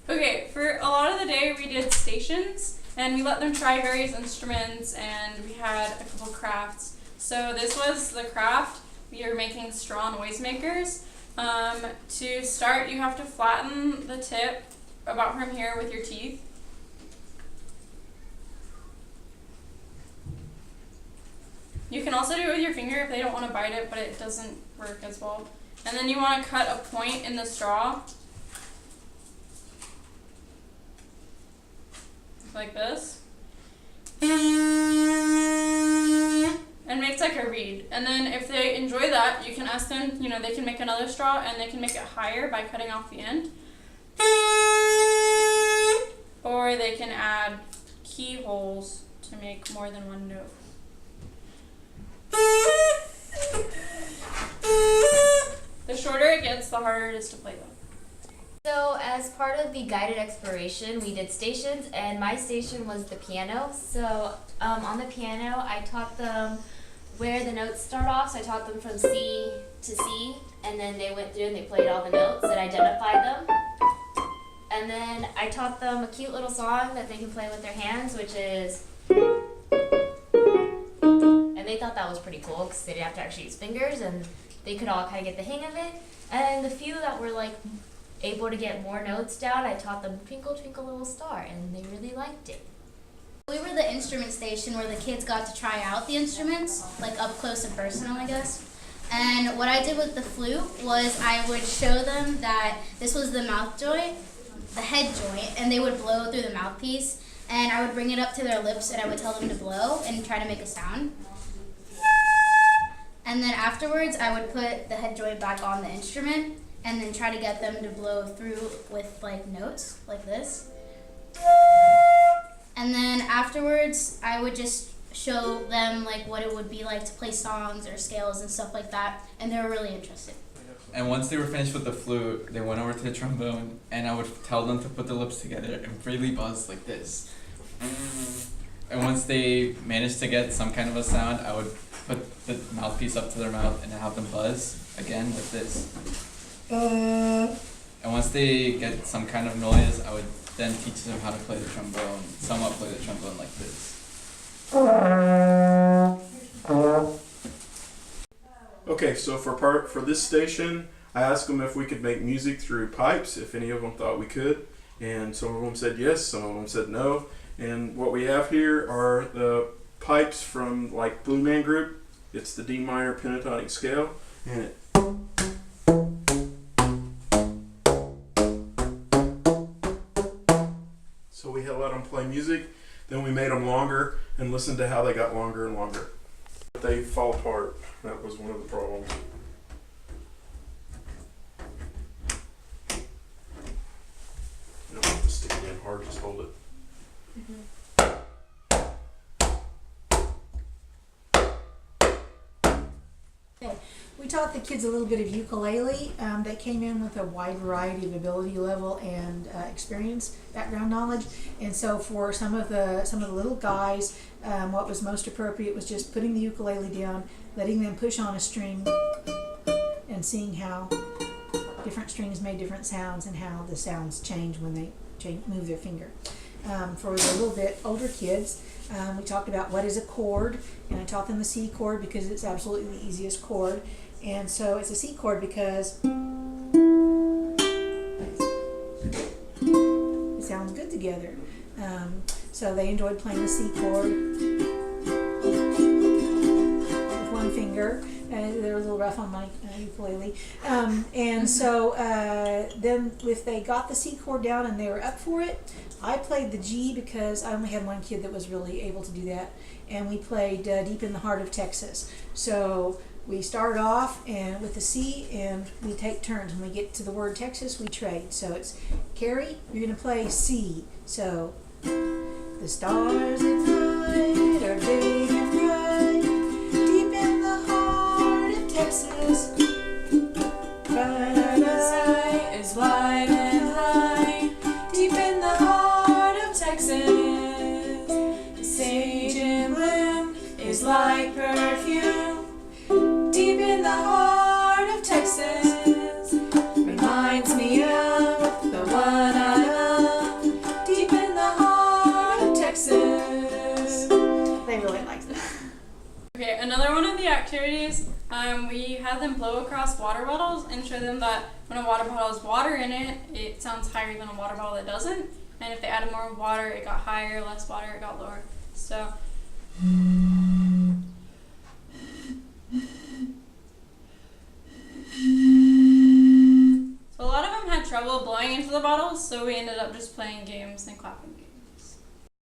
Okay, for a lot of the day we did stations and we let them try various instruments and we had a couple crafts. So this was the craft. We are making straw noisemakers. To start, you have to flatten the tip about from here with your teeth. You can also do it with your finger if they don't want to bite it, but it doesn't work as well. And then you want to cut a point in the straw. Like this. And makes like a reed. And then if they enjoy that, you can ask them, they can make another straw and they can make it higher by cutting off the end. Or they can add keyholes to make more than one note. The shorter it gets, the harder it is to play them. So as part of the guided exploration, we did stations, and my station was the piano. So on the piano, I taught them where the notes start off. So I taught them from C to C, and then they went through and they played all the notes and identified them. And then I taught them a cute little song that they can play with their hands, which is... And they thought that was pretty cool because they didn't have to actually use fingers, and they could all kind of get the hang of it. And the few that were like able to get more notes down, I taught them Twinkle Twinkle Little Star, and they really liked it. We were the instrument station where the kids got to try out the instruments, like up close and personal, I guess. And what I did with the flute was I would show them that this was the mouth joint, the head joint, and they would blow through the mouthpiece. And I would bring it up to their lips and I would tell them to blow and try to make a sound. And then afterwards, I would put the head joint back on the instrument and then try to get them to blow through with like notes like this. And then afterwards, I would just show them like what it would be like to play songs or scales and stuff like that, and they were really interested. And once they were finished with the flute, they went over to the trombone, and I would tell them to put their lips together and really buzz like this. And once they managed to get some kind of a sound, I would put the mouthpiece up to their mouth and have them buzz again with this. And once they get some kind of noise, I would then teach them how to play the trombone, somewhat play the trombone like this. Okay, so for this station, I asked them if we could make music through pipes, if any of them thought we could, and some of them said yes, some of them said no. And what we have here are the pipes from like Blue Man Group. It's the D minor pentatonic scale, and it so we had let them play music, then we made them longer and listened to how they got longer and longer. They fall apart. That was one of the problems. You don't have to stick it in hard, just hold it. Okay. We taught the kids a little bit of ukulele. They came in with a wide variety of ability level and experience, background knowledge. And so for some of the little guys, what was most appropriate was just putting the ukulele down, letting them push on a string, and seeing how different strings made different sounds and how the sounds change when they move their finger. For the little bit older kids, we talked about what is a chord, and I taught them the C chord because it's absolutely the easiest chord. And so it's a C chord because it sounds good together. So they enjoyed playing the C chord with one finger. They were a little rough on my ukulele. And so then if they got the C chord down and they were up for it, I played the G because I only had one kid that was really able to do that. And we played Deep in the Heart of Texas. So we started off with the C, and we take turns. When we get to the word Texas, we trade. So it's, Carrie, you're going to play C. So the stars at night are big and bright, deep in the heart of Texas. Sky is wide and high, deep in the heart of Texas. The sage in bloom is like perfume, deep in the heart of Texas. Reminds me of the one I love. another one of the activities, we had them blow across water bottles and show them that when a water bottle has water in it, it sounds higher than a water bottle that doesn't. And if they added more water, it got higher, less water, it got lower. So a lot of them had trouble blowing into the bottles, so we ended up just playing games and clapping.